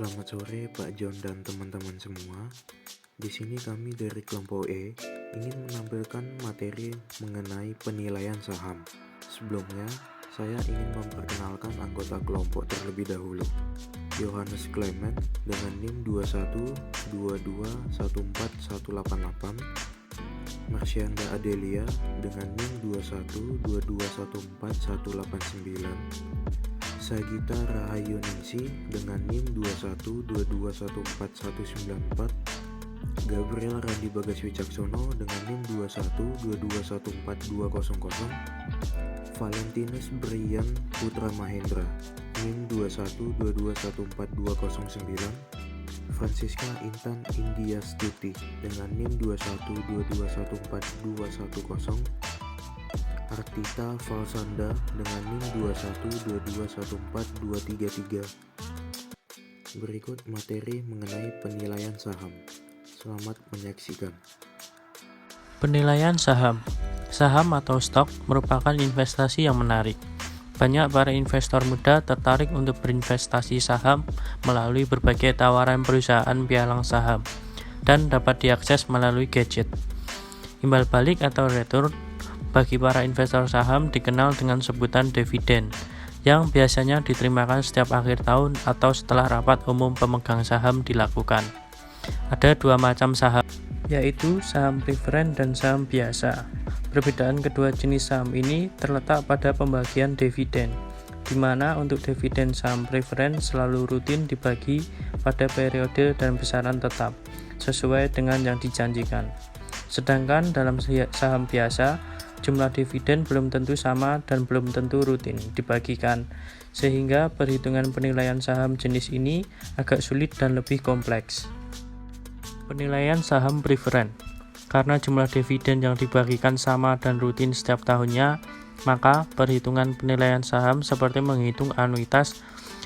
Selamat sore Pak John dan teman-teman semua. Di sini kami dari kelompok E ingin menampilkan materi mengenai penilaian saham. Sebelumnya, saya ingin memperkenalkan anggota kelompok terlebih dahulu. Yohanes Clement dengan NIM 2122141188, Marsyanda Adelia dengan NIM 2122141189, Sagita Rahayu Ningsi dengan NIM 2122141194, Gabriel Randi Bagas Wicaksono dengan NIM 2122142000, Valentinus Brian Putra Mahendra NIM 2122142009, Francisca Intan India Stuti dengan NIM 2122142210, Artita Falsanda dengan NIM 2122142333. Berikut materi mengenai penilaian saham. Selamat menyaksikan. Penilaian saham. Saham atau stok merupakan investasi yang menarik. Banyak para investor muda tertarik untuk berinvestasi saham melalui berbagai tawaran perusahaan pialang saham dan dapat diakses melalui gadget. Imbal balik atau return bagi para investor saham dikenal dengan sebutan dividen, yang biasanya diterimakan setiap akhir tahun atau setelah rapat umum pemegang saham dilakukan. Ada dua macam saham, yaitu saham preferen dan saham biasa. Perbedaan kedua jenis saham ini terletak pada pembagian dividen, di mana untuk dividen saham preferen selalu rutin dibagi pada periode dan besaran tetap, sesuai dengan yang dijanjikan. Sedangkan dalam saham biasa, jumlah dividen belum tentu sama dan belum tentu rutin dibagikan, sehingga perhitungan penilaian saham jenis ini agak sulit dan lebih kompleks. Penilaian saham preferen. Karena jumlah dividen yang dibagikan sama dan rutin setiap tahunnya, maka perhitungan penilaian saham seperti menghitung anuitas,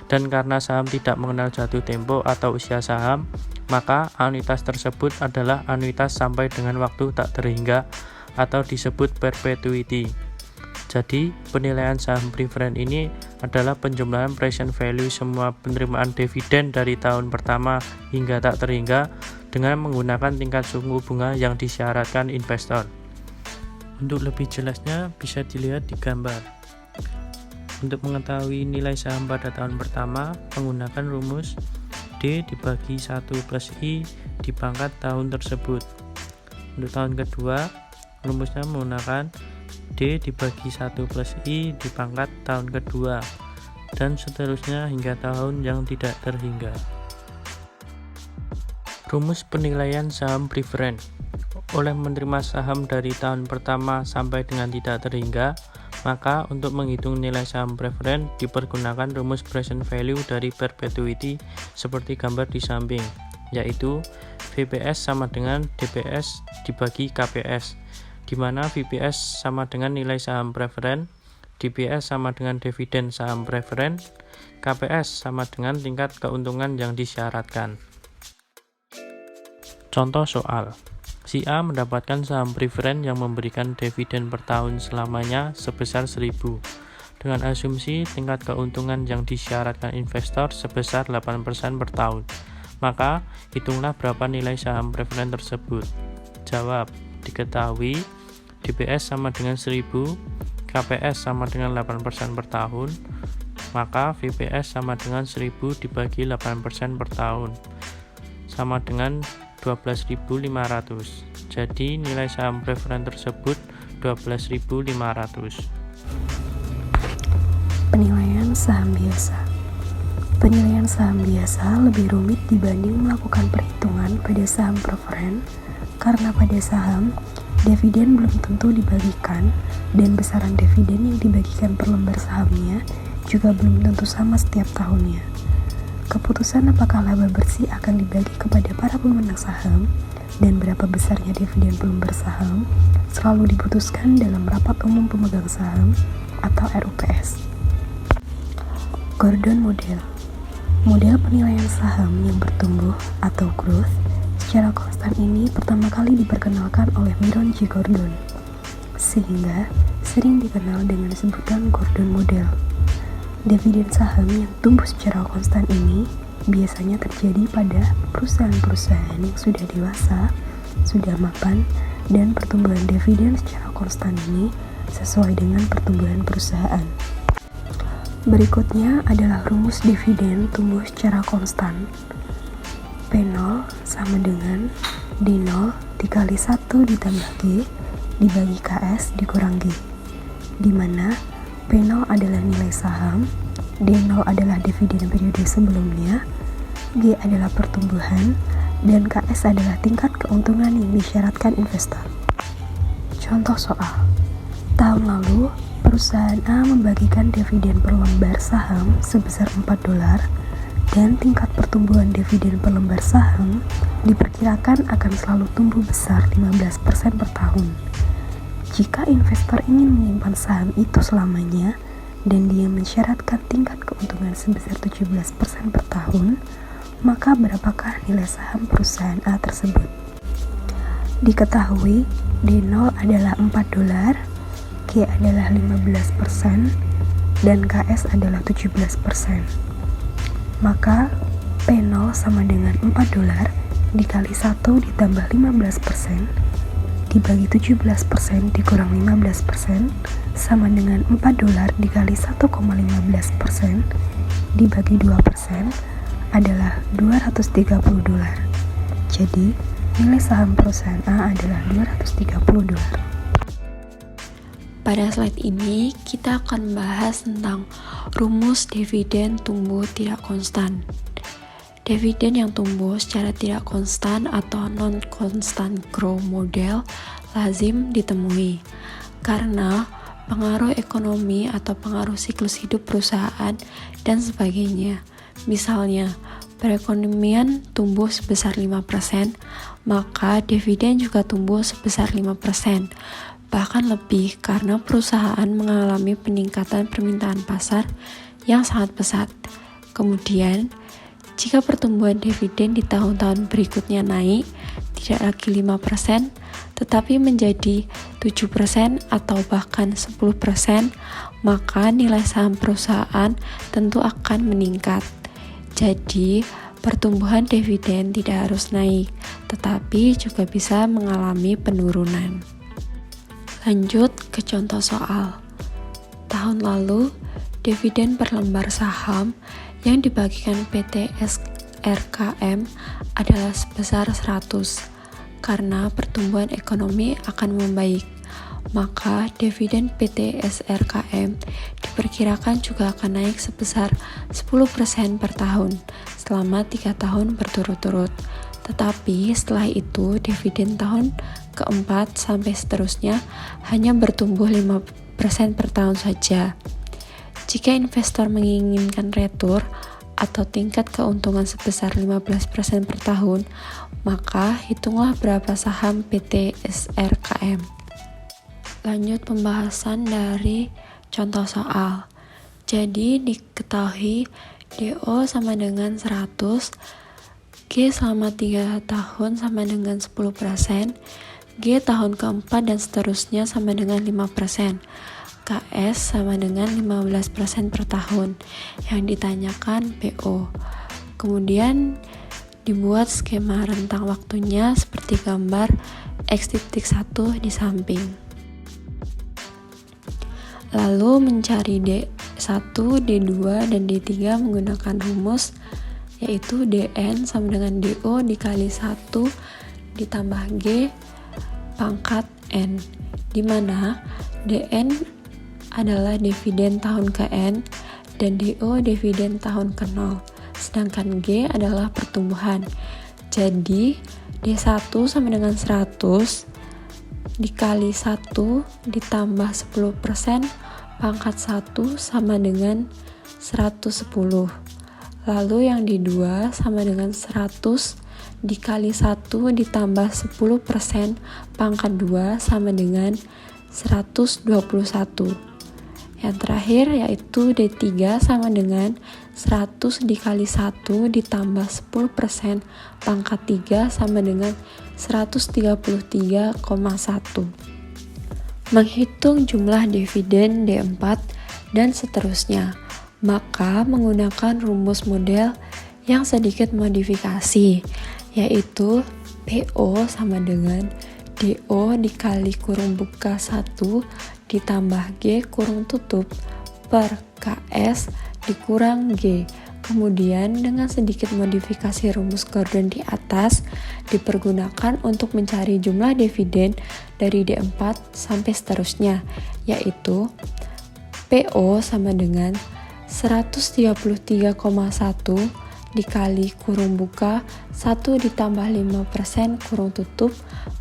dan karena saham tidak mengenal jatuh tempo atau usia saham, maka anuitas tersebut adalah anuitas sampai dengan waktu tak terhingga atau disebut perpetuity. Jadi, penilaian saham preferen ini adalah penjumlahan present value semua penerimaan dividen dari tahun pertama hingga tak terhingga dengan menggunakan tingkat suku bunga yang disyaratkan investor. Untuk lebih jelasnya bisa dilihat di gambar. Untuk mengetahui nilai saham pada tahun pertama, menggunakan rumus D dibagi 1 plus I dipangkat tahun tersebut. Untuk tahun kedua, rumusnya menggunakan D dibagi 1 plus I dipangkat tahun kedua, dan seterusnya hingga tahun yang tidak terhingga. Rumus penilaian saham preferen. Oleh menerima saham dari tahun pertama sampai dengan tidak terhingga, maka untuk menghitung nilai saham preferen dipergunakan rumus present value dari perpetuity seperti gambar di samping, yaitu VPS sama dengan DPS dibagi KPS, di mana VPS sama dengan nilai saham preferen, DPS sama dengan dividen saham preferen, KPS sama dengan tingkat keuntungan yang disyaratkan. Contoh soal, si A mendapatkan saham preferen yang memberikan dividen per tahun selamanya sebesar 1.000, dengan asumsi tingkat keuntungan yang disyaratkan investor sebesar 8% per tahun. Maka, hitunglah berapa nilai saham preferen tersebut. Jawab, diketahui DPS sama dengan 1.000, KPS sama dengan 8% per tahun, maka VPS sama dengan 1.000 dibagi 8% per tahun, sama dengan 12.500. Jadi nilai saham preferen tersebut 12.500. Penilaian saham biasa. Penilaian saham biasa lebih rumit dibanding melakukan perhitungan pada saham preferen, karena pada saham dividen belum tentu dibagikan, dan besaran dividen yang dibagikan per lembar sahamnya juga belum tentu sama setiap tahunnya. Keputusan apakah laba bersih akan dibagi kepada para pemenang saham dan berapa besarnya dividen per lembar saham selalu diputuskan dalam rapat umum pemegang saham atau RUPS. Gordon Model. Model penilaian saham yang bertumbuh atau growth secara konstan ini pertama kali diperkenalkan oleh Myron J. Gordon, sehingga sering dikenal dengan sebutan Gordon Model. Dividen saham yang tumbuh secara konstan ini biasanya terjadi pada perusahaan-perusahaan yang sudah dewasa, sudah mapan, dan pertumbuhan dividen secara konstan ini sesuai dengan pertumbuhan perusahaan. Berikutnya adalah rumus dividen tumbuh secara konstan. P0 sama dengan D0 dikali 1 ditambah G dibagi KS dikurang G, di mana P0 adalah nilai saham, D0 adalah dividen periode sebelumnya, G adalah pertumbuhan, dan KS adalah tingkat keuntungan yang disyaratkan investor. Contoh soal. Tahun lalu, perusahaan A membagikan dividen per lembar saham sebesar $4 dan tingkat pertumbuhan dividen per lembar saham diperkirakan akan selalu tumbuh besar 15% per tahun. Jika investor ingin menyimpan saham itu selamanya dan dia mensyaratkan tingkat keuntungan sebesar 17% per tahun, maka berapakah nilai saham perusahaan A tersebut? Diketahui D0 adalah $4, G adalah 15%, dan KS adalah 17%. Maka P0 sama dengan $4 dikali 1 ditambah 15% dibagi 17% dikurang 15% sama dengan $4 dikali 1,15% dibagi 2% adalah $230. Jadi, nilai saham perusahaan A adalah $230. Pada slide ini, kita akan membahas tentang rumus dividen tumbuh tidak konstan. Dividen yang tumbuh secara tidak konstan atau non-constant growth model lazim ditemui karena pengaruh ekonomi atau pengaruh siklus hidup perusahaan dan sebagainya. Misalnya, perekonomian tumbuh sebesar 5%, maka dividen juga tumbuh sebesar 5%. Bahkan lebih karena perusahaan mengalami peningkatan permintaan pasar yang sangat pesat. Kemudian, jika pertumbuhan dividen di tahun-tahun berikutnya naik, tidak lagi 5%, tetapi menjadi 7% atau bahkan 10%, maka nilai saham perusahaan tentu akan meningkat. Jadi, pertumbuhan dividen tidak harus naik, tetapi juga bisa mengalami penurunan. Lanjut ke contoh soal. Tahun lalu, dividen per lembar saham yang dibagikan PT SRKM adalah sebesar 100 karena pertumbuhan ekonomi akan membaik. Maka dividen PT SRKM diperkirakan juga akan naik sebesar 10% per tahun selama 3 tahun berturut-turut. Tetapi setelah itu dividen tahun keempat sampai seterusnya hanya bertumbuh 5% per tahun saja. Jika investor menginginkan retur atau tingkat keuntungan sebesar 15% per tahun, maka hitunglah berapa saham PT SRKM. Lanjut pembahasan dari contoh soal. Jadi diketahui DO sama dengan 100, G selama 3 tahun sama dengan 10%, G tahun keempat dan seterusnya sama dengan 5%, KS sama dengan 15% per tahun. Yang ditanyakan PO. Kemudian dibuat skema rentang waktunya seperti gambar X.1 di samping. Lalu mencari D1, D2, dan D3 menggunakan rumus yaitu DN sama dengan DO dikali 1 ditambah G pangkat N, di mana DN adalah dividen tahun ke N dan DO dividen tahun ke 0, sedangkan G adalah pertumbuhan. Jadi D1 sama dengan 100 dikali 1 ditambah 10% pangkat 1 sama dengan 110. Lalu yang D2 sama dengan 100 dikali 1 ditambah 10% pangkat 2 sama dengan 121. Yang terakhir yaitu D3 sama dengan 100 dikali 1 ditambah 10% pangkat 3 sama dengan 133,1. Menghitung jumlah dividen D4 dan seterusnya, maka menggunakan rumus model yang sedikit modifikasi, yaitu PO sama dengan DO dikali kurung buka 1 ditambah G kurung tutup per KS dikurang G. Kemudian dengan sedikit modifikasi rumus Gordon di atas dipergunakan untuk mencari jumlah dividen dari D4 sampai seterusnya, yaitu PO sama dengan 133,1 dikali kurung buka 1 ditambah 5% kurung tutup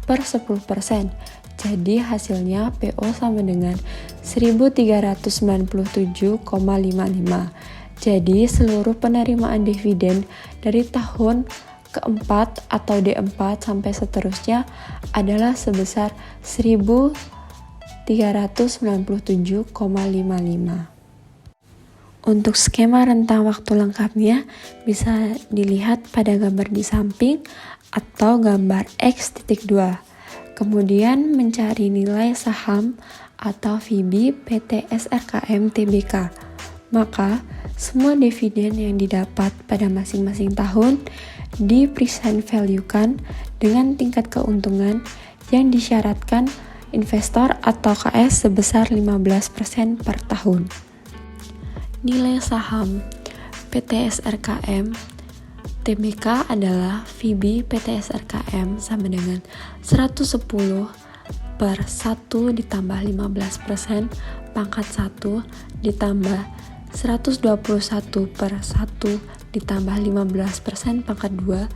per 10%. Jadi hasilnya PO sama dengan 1397,55. Jadi seluruh penerimaan dividen dari tahun keempat atau D4 sampai seterusnya adalah sebesar 1397,55. Untuk skema rentang waktu lengkapnya bisa dilihat pada gambar di samping atau gambar X.2. Kemudian mencari nilai saham atau VIBI PT SRKM Tbk. Maka semua dividen yang didapat pada masing-masing tahun di-present value-kan dengan tingkat keuntungan yang disyaratkan investor atau KS sebesar 15% per tahun. Nilai saham PT SRKM Tbk adalah VIBI PT SRKM sama dengan 110 per 1 ditambah 15% pangkat 1 ditambah 121 per 1 ditambah 15% pangkat 2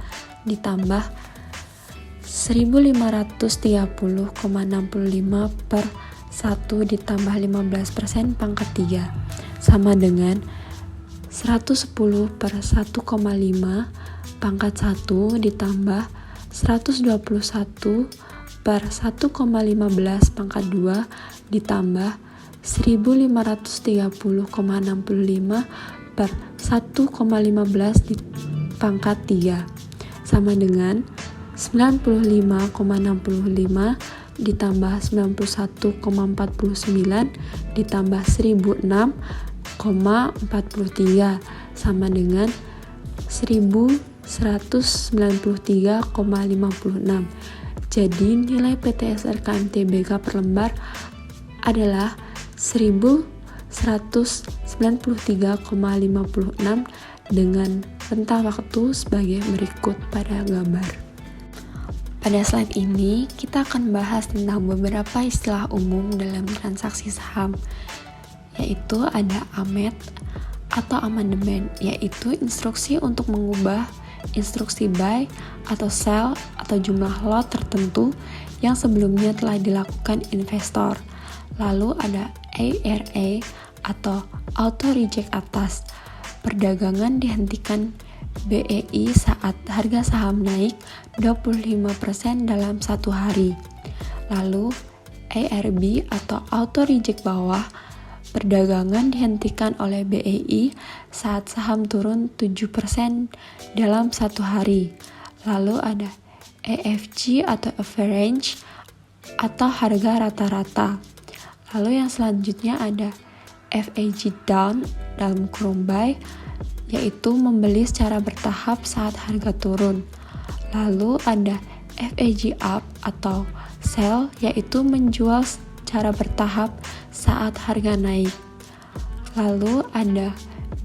ditambah 1530,65 per 1 ditambah 15% pangkat 3 sama dengan 110 per 1,5 pangkat 1 ditambah 121 per 1,15 pangkat 2 ditambah 1530,65 per 1,15 di pangkat 3 sama dengan 95,65 ditambah 91,49 ditambah 1006,43 sama dengan 1193,56. Jadi nilai PT SRKM Tbk per lembar adalah 1193,56 dengan rentang waktu sebagai berikut pada gambar. Pada slide ini kita akan bahas tentang beberapa istilah umum dalam transaksi saham, yaitu ada AMET atau amandemen, yaitu instruksi untuk mengubah instruksi buy atau sell atau jumlah lot tertentu yang sebelumnya telah dilakukan investor. Lalu ada ARA atau auto reject atas, perdagangan dihentikan BEI saat harga saham naik 25% dalam satu hari. Lalu ARB atau auto reject bawah, perdagangan dihentikan oleh BEI saat saham turun 7% dalam satu hari. Lalu ada AFG atau average atau harga rata-rata. Lalu yang selanjutnya ada FAG down dalam kurung buy, yaitu membeli secara bertahap saat harga turun. Lalu ada FAG up atau sell, yaitu menjual secara bertahap saat harga naik. Lalu ada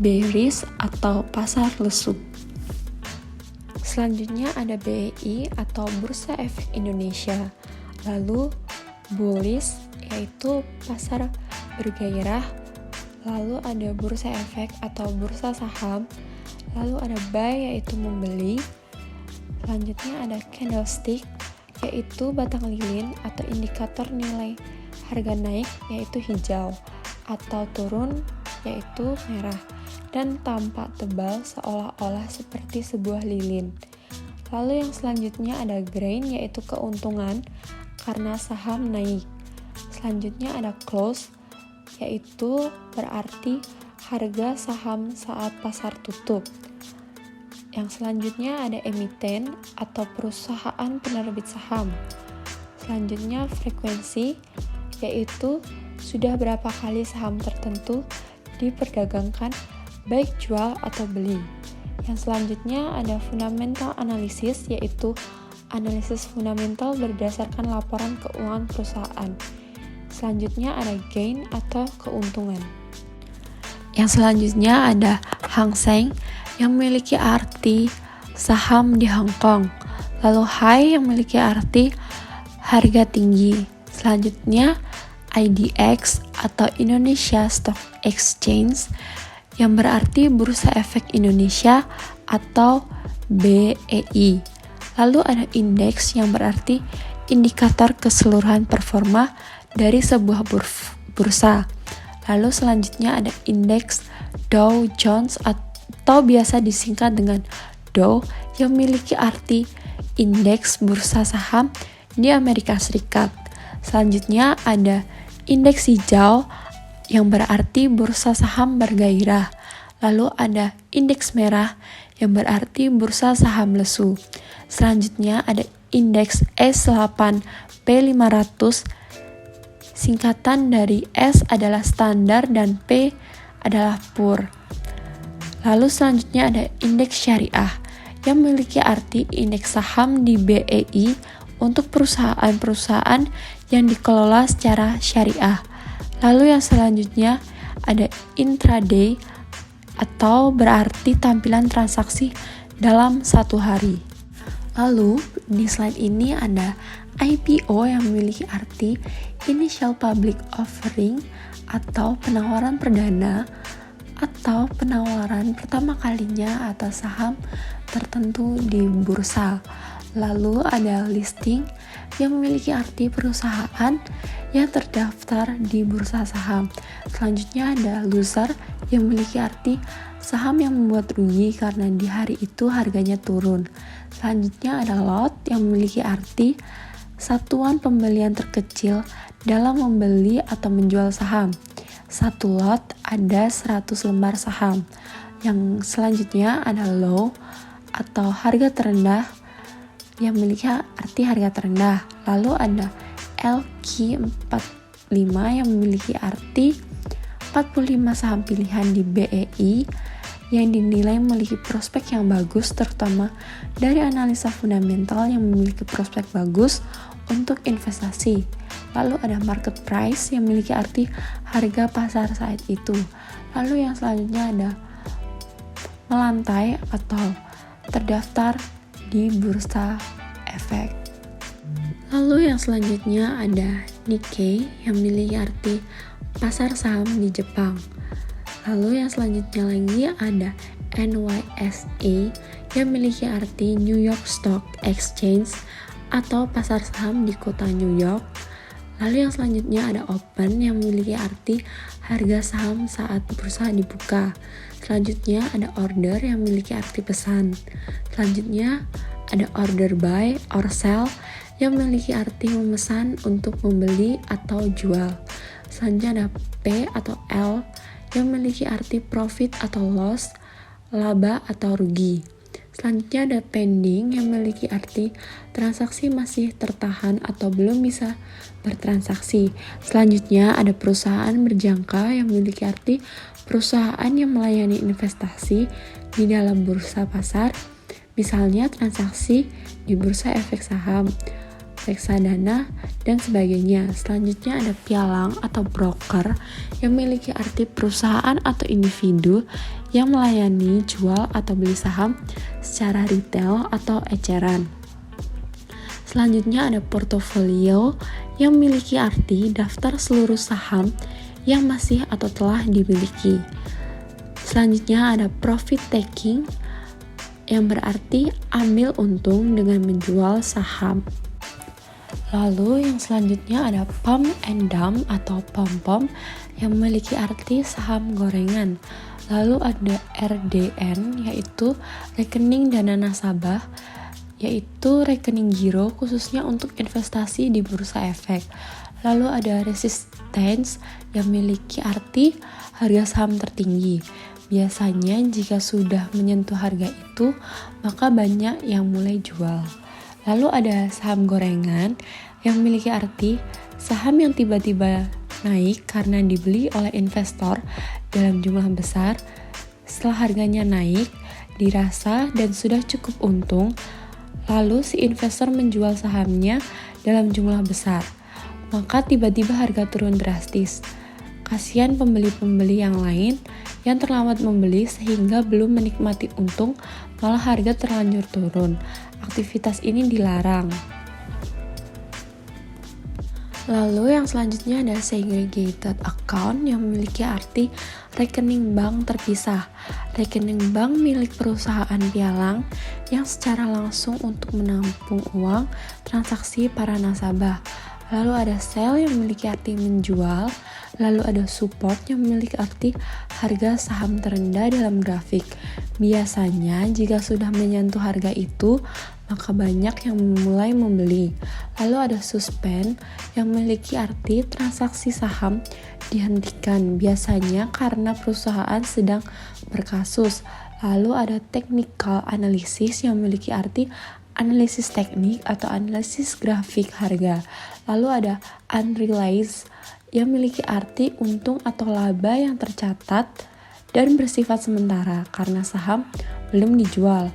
bearish atau pasar lesu. Selanjutnya ada BEI atau Bursa Efek Indonesia. Lalu bullish yaitu pasar bergairah. Lalu ada bursa efek atau bursa saham. Lalu ada buy yaitu membeli. Selanjutnya ada candlestick yaitu batang lilin atau indikator nilai harga naik yaitu hijau, atau turun yaitu merah, dan tampak tebal seolah-olah seperti sebuah lilin. Lalu yang selanjutnya ada gain yaitu keuntungan karena saham naik. Selanjutnya ada close, yaitu berarti harga saham saat pasar tutup. Yang selanjutnya ada emiten atau perusahaan penerbit saham. Selanjutnya frekuensi, yaitu sudah berapa kali saham tertentu diperdagangkan baik jual atau beli. Yang selanjutnya ada fundamental analysis, yaitu analisis fundamental berdasarkan laporan keuangan perusahaan. Selanjutnya ada gain atau keuntungan. Yang selanjutnya ada Hang Seng yang memiliki arti saham di Hong Kong. Lalu high yang memiliki arti harga tinggi. Selanjutnya IDX atau Indonesia Stock Exchange yang berarti Bursa Efek Indonesia atau BEI. Lalu ada indeks yang berarti indikator keseluruhan performa dari sebuah bursa. Lalu selanjutnya ada indeks Dow Jones atau biasa disingkat dengan Dow yang memiliki arti indeks bursa saham di Amerika Serikat. Selanjutnya ada indeks hijau yang berarti bursa saham bergairah. Lalu ada indeks merah yang berarti bursa saham lesu. Selanjutnya ada indeks S8P500. Singkatan dari S adalah standar dan P adalah pur. Lalu selanjutnya ada indeks syariah yang memiliki arti indeks saham di BEI untuk perusahaan-perusahaan yang dikelola secara syariah. Lalu yang selanjutnya ada intraday atau berarti tampilan transaksi dalam satu hari. Lalu di slide ini ada IPO yang memiliki arti initial public offering atau penawaran perdana atau penawaran pertama kalinya atas saham tertentu di bursa. Lalu ada listing yang memiliki arti perusahaan yang terdaftar di bursa saham. Selanjutnya ada loser yang memiliki arti saham yang membuat rugi karena di hari itu harganya turun. Selanjutnya ada lot yang memiliki arti satuan pembelian terkecil dalam membeli atau menjual saham. Satu lot ada 100 lembar saham. Yang selanjutnya ada low atau harga terendah yang memiliki arti harga terendah. Lalu ada LQ45 yang memiliki arti 45 saham pilihan di BEI yang dinilai memiliki prospek yang bagus, terutama dari analisa fundamental yang memiliki prospek bagus untuk investasi. Lalu ada market price yang memiliki arti harga pasar saat itu. Lalu yang selanjutnya ada melantai atau terdaftar di bursa efek. Lalu yang selanjutnya ada Nikkei yang memiliki arti pasar saham di Jepang. Lalu yang selanjutnya lagi ada NYSE yang memiliki arti New York Stock Exchange atau pasar saham di kota New York. Lalu yang selanjutnya ada Open yang memiliki arti harga saham saat bursa dibuka. Selanjutnya ada Order yang memiliki arti pesan. Selanjutnya ada Order Buy or Sell yang memiliki arti memesan untuk membeli atau jual. Selanjutnya ada P atau L yang memiliki arti profit atau loss, laba atau rugi. Selanjutnya ada pending yang memiliki arti transaksi masih tertahan atau belum bisa bertransaksi. Selanjutnya ada perusahaan berjangka yang memiliki arti perusahaan yang melayani investasi di dalam bursa pasar, misalnya transaksi di bursa efek saham, reksadana, dan sebagainya. Selanjutnya ada pialang atau broker yang memiliki arti perusahaan atau individu yang melayani jual atau beli saham secara retail atau eceran. Selanjutnya ada portofolio yang memiliki arti daftar seluruh saham yang masih atau telah dimiliki. Selanjutnya ada profit taking yang berarti ambil untung dengan menjual saham. Lalu yang selanjutnya ada pump and dump atau pom-pom yang memiliki arti saham gorengan. Lalu ada RDN yaitu rekening dana nasabah, yaitu rekening giro khususnya untuk investasi di bursa efek. Lalu ada resistance yang memiliki arti harga saham tertinggi. Biasanya jika sudah menyentuh harga itu, maka banyak yang mulai jual. Lalu ada saham gorengan yang memiliki arti saham yang tiba-tiba naik karena dibeli oleh investor dalam jumlah besar. Setelah harganya naik, dirasa dan sudah cukup untung, lalu si investor menjual sahamnya dalam jumlah besar. Maka tiba-tiba harga turun drastis. Kasihan pembeli-pembeli yang lain yang terlambat membeli sehingga belum menikmati untung, malah harga terlanjur turun. Aktivitas ini dilarang. Lalu yang selanjutnya ada segregated account yang memiliki arti rekening bank terpisah. Rekening bank milik perusahaan pialang yang secara langsung untuk menampung uang transaksi para nasabah. Lalu ada sell yang memiliki arti menjual. Lalu ada support yang memiliki arti harga saham terendah dalam grafik. Biasanya jika sudah menyentuh harga itu, maka banyak yang mulai membeli. Lalu ada suspend yang memiliki arti transaksi saham dihentikan, biasanya karena perusahaan sedang berkasus. Lalu ada technical analysis yang memiliki arti analisis teknik atau analisis grafik harga. Lalu ada unrealized yang memiliki arti untung atau laba yang tercatat dan bersifat sementara karena saham belum dijual.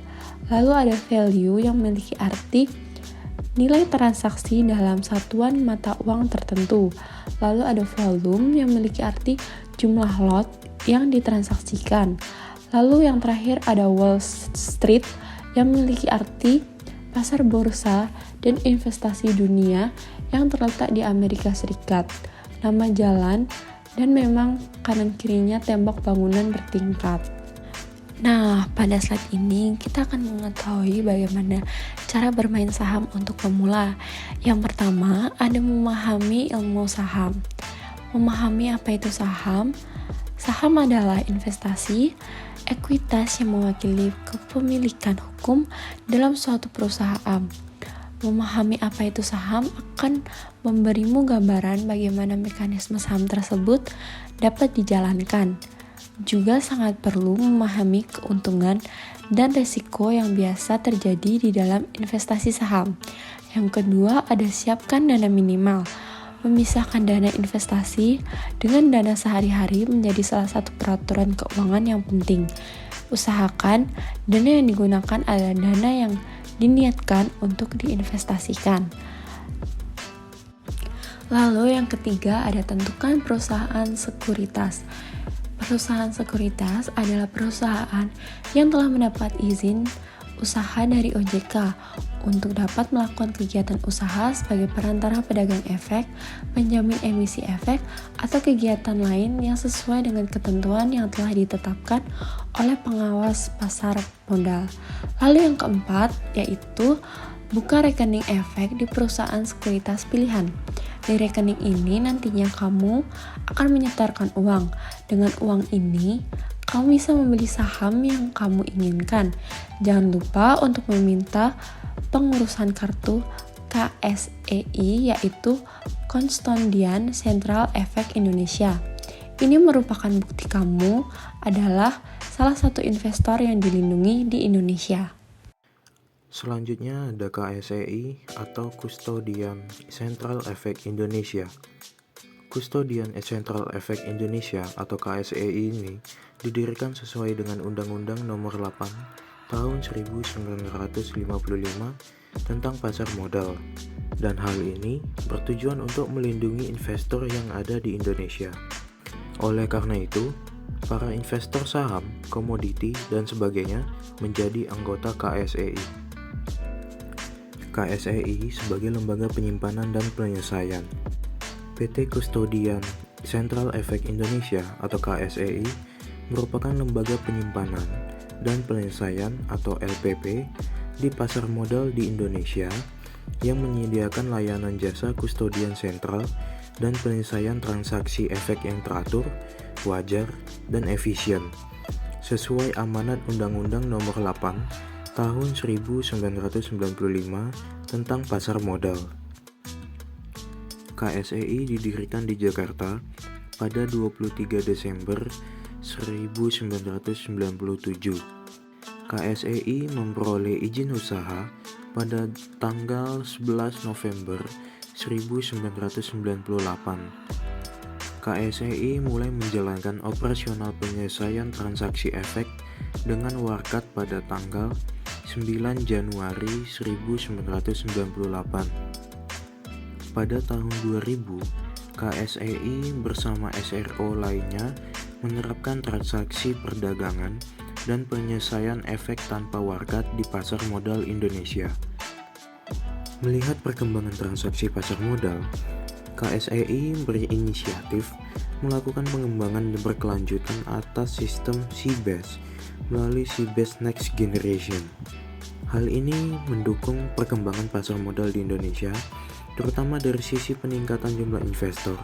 Lalu ada value yang memiliki arti nilai transaksi dalam satuan mata uang tertentu. Lalu ada volume yang memiliki arti jumlah lot yang ditransaksikan. Lalu yang terakhir ada Wall Street yang memiliki arti pasar bursa dan investasi dunia yang terletak di Amerika Serikat. Nama jalan dan memang kanan kirinya tembok bangunan bertingkat. Nah, pada slide ini kita akan mengetahui bagaimana cara bermain saham untuk pemula. Yang pertama, ada memahami ilmu saham. Memahami apa itu saham? Saham adalah investasi, ekuitas yang mewakili kepemilikan hukum dalam suatu perusahaan. Memahami apa itu saham akan memberimu gambaran bagaimana mekanisme saham tersebut dapat dijalankan. Juga sangat perlu memahami keuntungan dan risiko yang biasa terjadi di dalam investasi saham. Yang kedua, ada siapkan dana minimal. Memisahkan dana investasi dengan dana sehari-hari menjadi salah satu peraturan keuangan yang penting. Usahakan dana yang digunakan adalah dana yang diniatkan untuk diinvestasikan. Lalu yang ketiga ada tentukan perusahaan sekuritas. Perusahaan sekuritas adalah perusahaan yang telah mendapat izin usaha dari OJK untuk dapat melakukan kegiatan usaha sebagai perantara pedagang efek, penjamin emisi efek, atau kegiatan lain yang sesuai dengan ketentuan yang telah ditetapkan oleh pengawas pasar modal. Lalu yang keempat yaitu buka rekening efek di perusahaan sekuritas pilihan. Di rekening ini nantinya kamu akan menyetorkan uang. Dengan uang ini, kamu bisa membeli saham yang kamu inginkan. Jangan lupa untuk meminta pengurusan kartu KSEI yaitu Custodian Central Efek Indonesia. Ini merupakan bukti kamu adalah salah satu investor yang dilindungi di Indonesia. Selanjutnya ada KSEI atau Custodian Central Efek Indonesia. Custodian Central Efek Indonesia atau KSEI ini didirikan sesuai dengan Undang-Undang Nomor 8 Tahun 1955 tentang pasar modal, dan hal ini bertujuan untuk melindungi investor yang ada di Indonesia. Oleh karena itu, para investor saham, komoditi, dan sebagainya menjadi anggota KSEI. KSEI sebagai lembaga penyimpanan dan penyelesaian. PT Custodian Central Efek Indonesia atau KSEI merupakan lembaga penyimpanan dan penyelesaian atau LPP di pasar modal di Indonesia yang menyediakan layanan jasa kustodian sentral dan penyelesaian transaksi efek yang teratur, wajar, dan efisien sesuai amanat Undang-Undang Nomor 8 Tahun 1995 tentang pasar modal. KSEI didirikan di Jakarta pada 23 Desember 1997. KSEI memperoleh izin usaha pada tanggal 11 November 1998. KSEI mulai menjalankan operasional penyelesaian transaksi efek dengan warkat pada tanggal 9 Januari 1998. Pada tahun 2000, KSEI bersama SRO lainnya menerapkan transaksi perdagangan dan penyelesaian efek tanpa warkat di pasar modal Indonesia. Melihat perkembangan transaksi pasar modal, KSEI berinisiatif melakukan pengembangan berkelanjutan atas sistem CBAS melalui CBAS Next Generation. Hal ini mendukung perkembangan pasar modal di Indonesia, terutama dari sisi peningkatan jumlah investor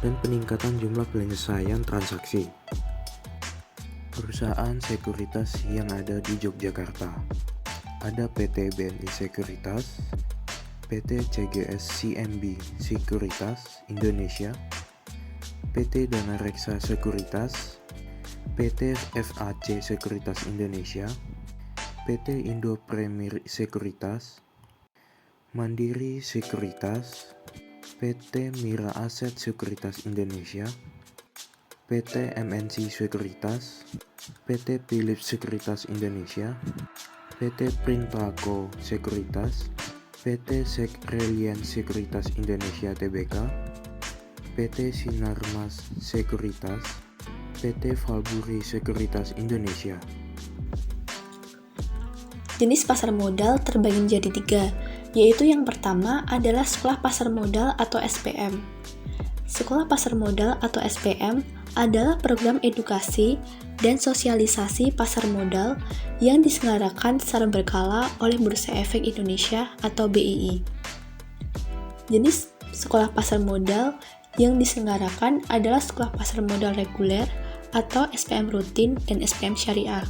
dan peningkatan jumlah penyelesaian transaksi. Perusahaan sekuritas yang ada di Yogyakarta, ada PT BNI Sekuritas, PT CGS CMB Sekuritas Indonesia, PT Dana Reksa Sekuritas, PT FAC Sekuritas Indonesia, PT Indo Premier Sekuritas, Mandiri Sekuritas, PT Mira Aset Sekuritas Indonesia, PT MNC Sekuritas, PT Philips Sekuritas Indonesia, PT Printako Sekuritas, PT Sekrelian Sekuritas Indonesia Tbk, PT Sinarmas Sekuritas, PT Valburi Sekuritas Indonesia. Jenis pasar modal terbagi menjadi 3, yaitu yang pertama adalah Sekolah Pasar Modal atau SPM. Sekolah Pasar Modal atau SPM adalah program edukasi dan sosialisasi pasar modal yang diselenggarakan secara berkala oleh Bursa Efek Indonesia atau BII. Jenis sekolah pasar modal yang diselenggarakan adalah Sekolah Pasar Modal Reguler atau SPM Rutin dan SPM Syariah.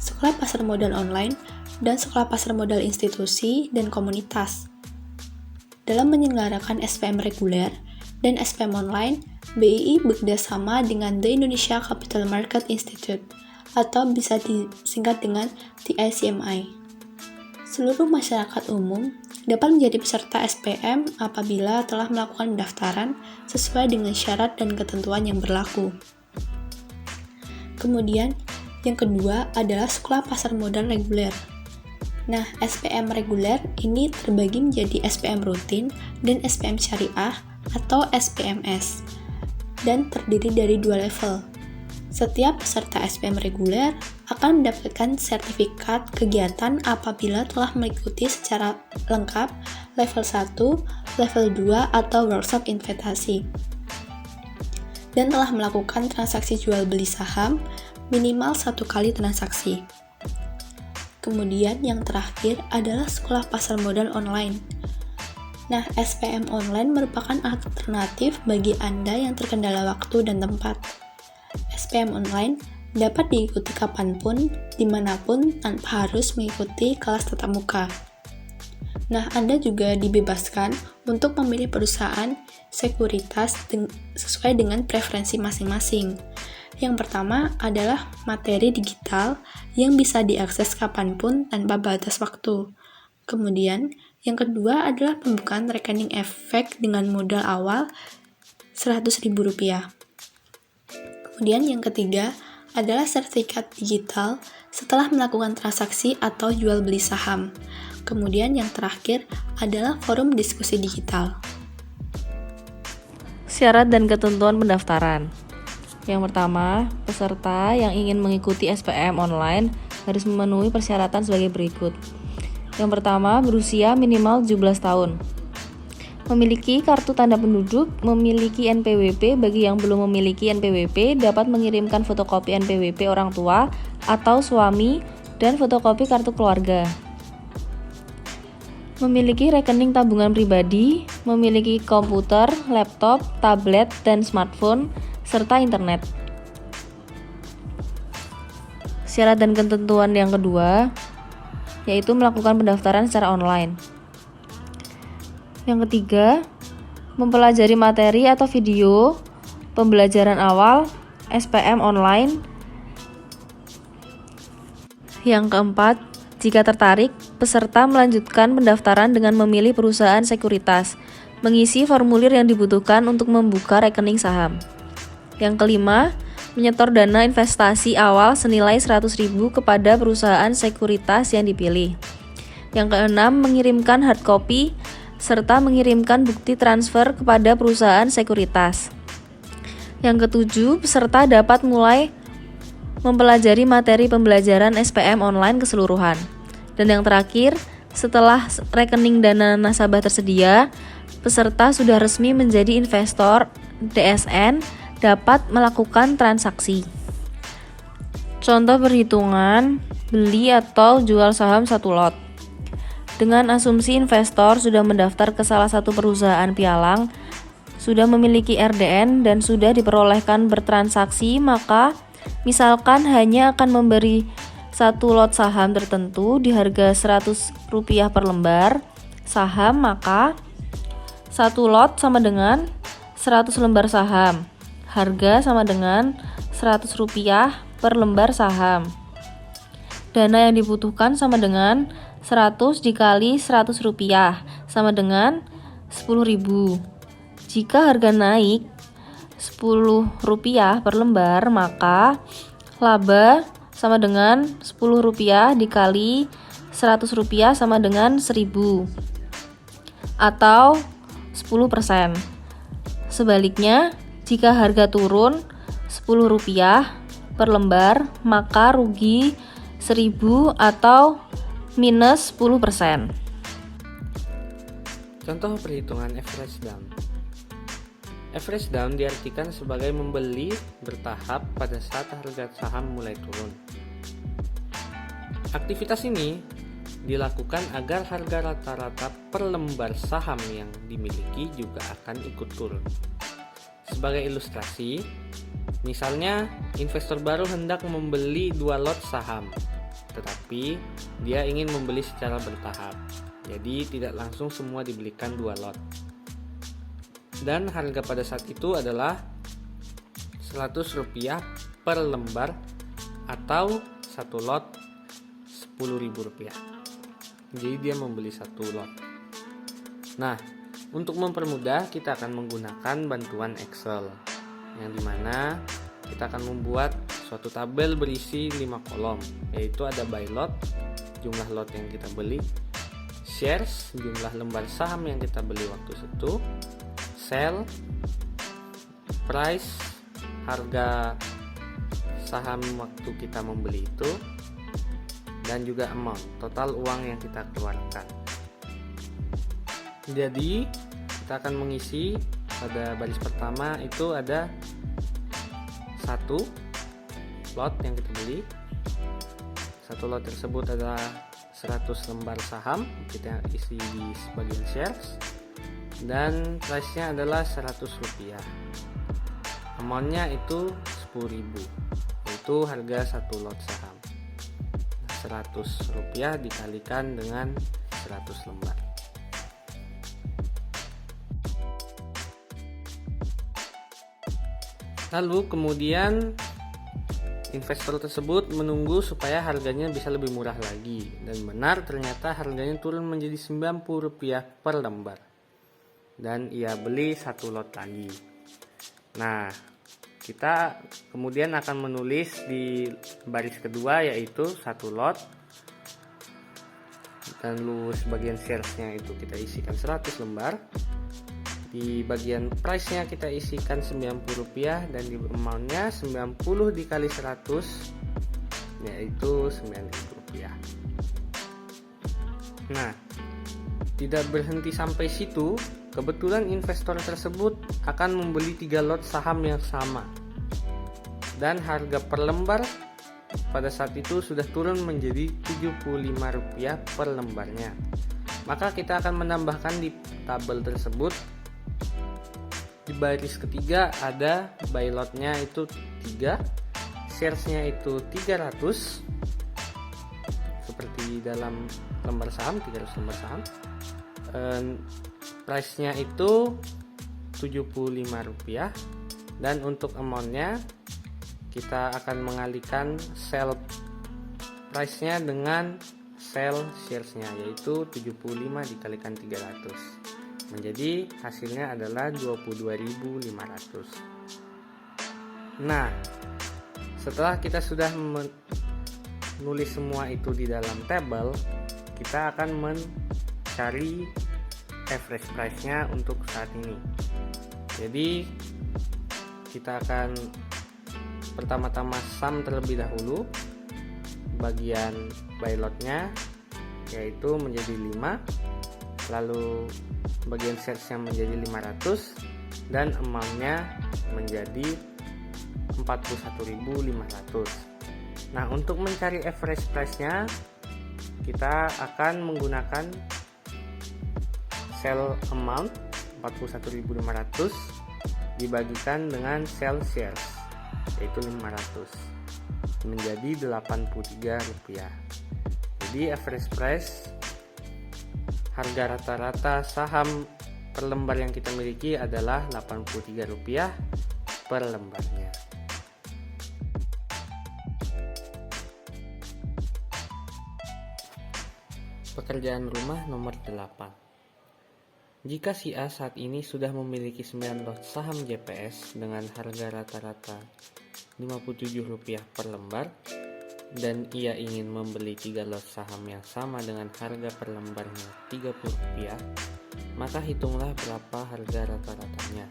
Sekolah Pasar Modal Online dan Sekolah Pasar Modal Institusi dan Komunitas. Dalam menyelenggarakan SPM reguler dan SPM online, BII bekerjasama dengan The Indonesia Capital Market Institute atau bisa disingkat dengan TICMI. Seluruh masyarakat umum dapat menjadi peserta SPM apabila telah melakukan pendaftaran sesuai dengan syarat dan ketentuan yang berlaku. Kemudian, yang kedua adalah Sekolah Pasar Modal Reguler. Nah, SPM reguler ini terbagi menjadi SPM rutin dan SPM syariah atau SPMS dan terdiri dari 2 level. Setiap peserta SPM reguler akan mendapatkan sertifikat kegiatan apabila telah mengikuti secara lengkap level 1, level 2 atau workshop investasi dan telah melakukan transaksi jual beli saham minimal 1 kali transaksi. Kemudian yang terakhir adalah Sekolah Pasar Modal Online. Nah, SPM online merupakan alternatif bagi Anda yang terkendala waktu dan tempat. SPM online dapat diikuti kapanpun, dimanapun, tanpa harus mengikuti kelas tatap muka. Nah, Anda juga dibebaskan untuk memilih perusahaan sekuritas sesuai dengan preferensi masing-masing. Yang pertama adalah materi digital yang bisa diakses kapanpun tanpa batas waktu. Kemudian, yang kedua adalah pembukaan rekening efek dengan modal awal Rp100.000. Kemudian yang ketiga adalah sertifikat digital setelah melakukan transaksi atau jual beli saham. Kemudian yang terakhir adalah forum diskusi digital. Syarat dan ketentuan pendaftaran. Yang pertama, peserta yang ingin mengikuti SPM online harus memenuhi persyaratan sebagai berikut. Yang pertama, berusia minimal 17 tahun. Memiliki kartu tanda penduduk, memiliki NPWP. Bagi yang belum memiliki NPWP, dapat mengirimkan fotokopi NPWP orang tua atau suami dan fotokopi kartu keluarga. Memiliki rekening tabungan pribadi, memiliki komputer, laptop, tablet, dan smartphone, serta internet. Syarat dan ketentuan yang kedua yaitu melakukan pendaftaran secara online. Yang ketiga, mempelajari materi atau video pembelajaran awal SPM online. Yang keempat, jika tertarik, peserta melanjutkan pendaftaran dengan memilih perusahaan sekuritas, mengisi formulir yang dibutuhkan untuk membuka rekening saham. Yang kelima, menyetor dana investasi awal senilai 100.000 kepada perusahaan sekuritas yang dipilih. Yang keenam, mengirimkan hard copy serta mengirimkan bukti transfer kepada perusahaan sekuritas. Yang ketujuh, peserta dapat mulai mempelajari materi pembelajaran SPM online keseluruhan. Dan yang terakhir, setelah rekening dana nasabah tersedia, peserta sudah resmi menjadi investor DSN dapat melakukan transaksi. Contoh perhitungan beli atau jual saham 1 lot. Dengan asumsi investor sudah mendaftar ke salah satu perusahaan pialang, sudah memiliki RDN dan sudah diperolehkan bertransaksi, maka misalkan hanya akan memberi 1 lot saham tertentu di harga Rp100 per lembar saham, maka 1 lot sama dengan 100 lembar saham. Harga sama dengan Rp100 per lembar saham. Dana yang dibutuhkan sama dengan 100 dikali Rp100 sama dengan 10.000. Jika harga naik Rp10 per lembar, maka laba sama dengan Rp10 dikali Rp100 sama dengan 1.000 atau 10%. Sebaliknya, jika harga turun Rp10 per lembar, maka rugi 1.000 atau minus 10%. Contoh perhitungan average down. Average down diartikan sebagai membeli bertahap pada saat harga saham mulai turun. Aktivitas ini dilakukan agar harga rata-rata per lembar saham yang dimiliki juga akan ikut turun. Sebagai ilustrasi, misalnya investor baru hendak membeli 2 lot saham, tetapi dia ingin membeli secara bertahap, jadi tidak langsung semua dibelikan 2 lot. Dan harga pada saat itu adalah Rp100 per lembar atau 1 lot Rp10.000. Jadi dia membeli 1 lot. Nah, untuk mempermudah kita akan menggunakan bantuan Excel, yang dimana kita akan membuat suatu tabel berisi 5 kolom, yaitu ada buy lot, jumlah lot yang kita beli, shares, jumlah lembar saham yang kita beli waktu itu, sell, price, harga saham waktu kita membeli itu, dan juga amount, total uang yang kita keluarkan. Jadi kita akan mengisi pada baris pertama itu ada 1 lot yang kita beli. 1 lot tersebut adalah 100 lembar saham, kita isi di bagian shares, dan price-nya adalah Rp100. Amount-nya itu 10.000, yaitu harga 1 lot saham. Rp100 dikalikan dengan 100 lembar. Lalu kemudian investor tersebut menunggu supaya harganya bisa lebih murah lagi, dan benar ternyata harganya turun menjadi Rp90 per lembar, dan ia beli 1 lot lagi. Nah, kita kemudian akan menulis di baris kedua yaitu 1 lot, dan lalu bagian shares-nya itu kita isikan 100 lembar. Di bagian price-nya kita isikan Rp90, dan di amount-nya 90 dikali 100 yaitu Rp9.000. Nah, tidak berhenti sampai situ, kebetulan investor tersebut akan membeli 3 lot saham yang sama, dan harga per lembar pada saat itu sudah turun menjadi Rp75 per lembarnya. Maka kita akan menambahkan di tabel tersebut, di baris ketiga ada buy lot-nya itu 3, shares-nya itu 300, seperti dalam lembar saham, 300 lembar saham. Price-nya itu Rp75, dan untuk amount-nya kita akan mengalihkan sell price-nya dengan sell shares-nya, yaitu 75 dikalikan 300. Menjadi hasilnya adalah 22.500. Nah, setelah kita sudah menulis semua itu di dalam tabel, kita akan mencari average price-nya untuk saat ini. Jadi kita akan pertama-tama sum terlebih dahulu, bagian buy lot-nya yaitu menjadi 5, lalu bagian sales-nya menjadi 500, dan amount-nya menjadi 41.500. Nah, untuk mencari average price-nya kita akan menggunakan sell amount 41.500 dibagikan dengan sell shares yaitu 500 menjadi Rp83. Jadi average price, harga rata-rata saham per lembar yang kita miliki adalah Rp83 per lembarnya. Pekerjaan rumah nomor 8. Jika si A saat ini sudah memiliki 9 lot saham JPS dengan harga rata-rata Rp57 per lembar, dan ia ingin membeli 3 lot saham yang sama dengan harga per lembarnya Rp30, maka hitunglah berapa harga rata-ratanya.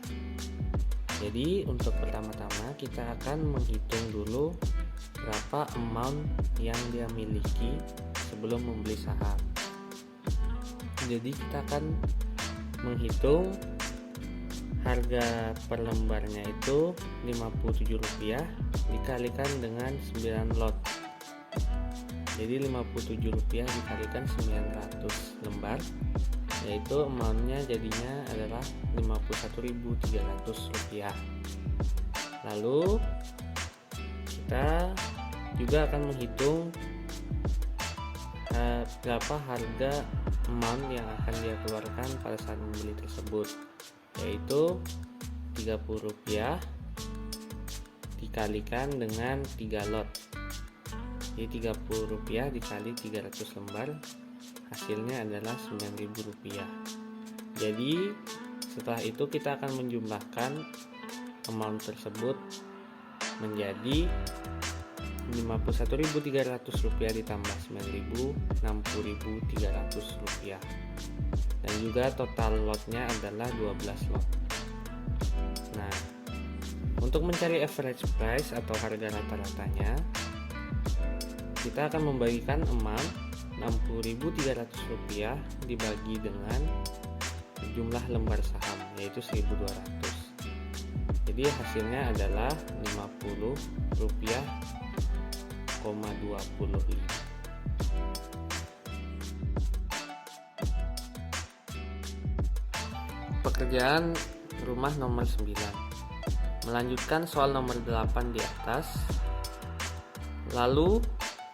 Jadi untuk pertama-tama kita akan menghitung dulu berapa amount yang dia miliki sebelum membeli saham. Jadi kita akan menghitung harga per lembarnya itu Rp57 dikalikan dengan 9 lot. Jadi Rp57 dikalikan 900 lembar, yaitu amountnya jadinya adalah Rp51.300. Lalu kita juga akan menghitung berapa harga amount yang akan dia keluarkan pada saat membeli tersebut, yaitu Rp30 dikalikan dengan 3 lot. Jadi Rp30 dikali 300 lembar, hasilnya adalah Rp9.000. Jadi setelah itu kita akan menjumlahkan amount tersebut menjadi Rp51.300 ditambah Rp9.000, Rp60.300. Dan juga total lotnya adalah 12 lot. Nah, untuk mencari average price atau harga rata-ratanya, kita akan membagikan amount Rp60.300 dibagi dengan jumlah lembar saham, yaitu 1.200. Jadi hasilnya adalah Rp50.25. Pekerjaan rumah nomor 9. Melanjutkan soal nomor 8 di atas. Lalu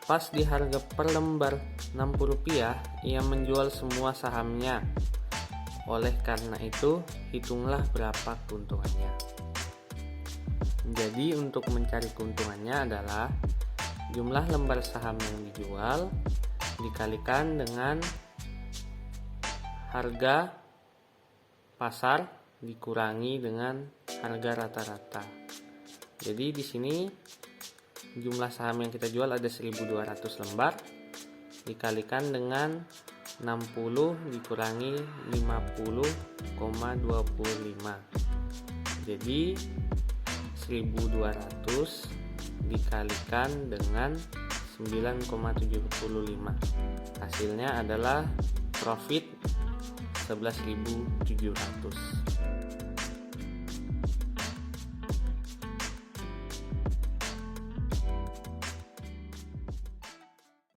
pas di harga per lembar Rp60, ia menjual semua sahamnya. Oleh karena itu, hitunglah berapa keuntungannya. Jadi untuk mencari keuntungannya adalah jumlah lembar saham yang dijual dikalikan dengan harga pasar dikurangi dengan harga rata-rata. Jadi di sini jumlah saham yang kita jual ada 1.200 lembar dikalikan dengan 60 dikurangi 50,25. Jadi 1.200 dikalikan dengan 9,75. Hasilnya adalah profit 11.700.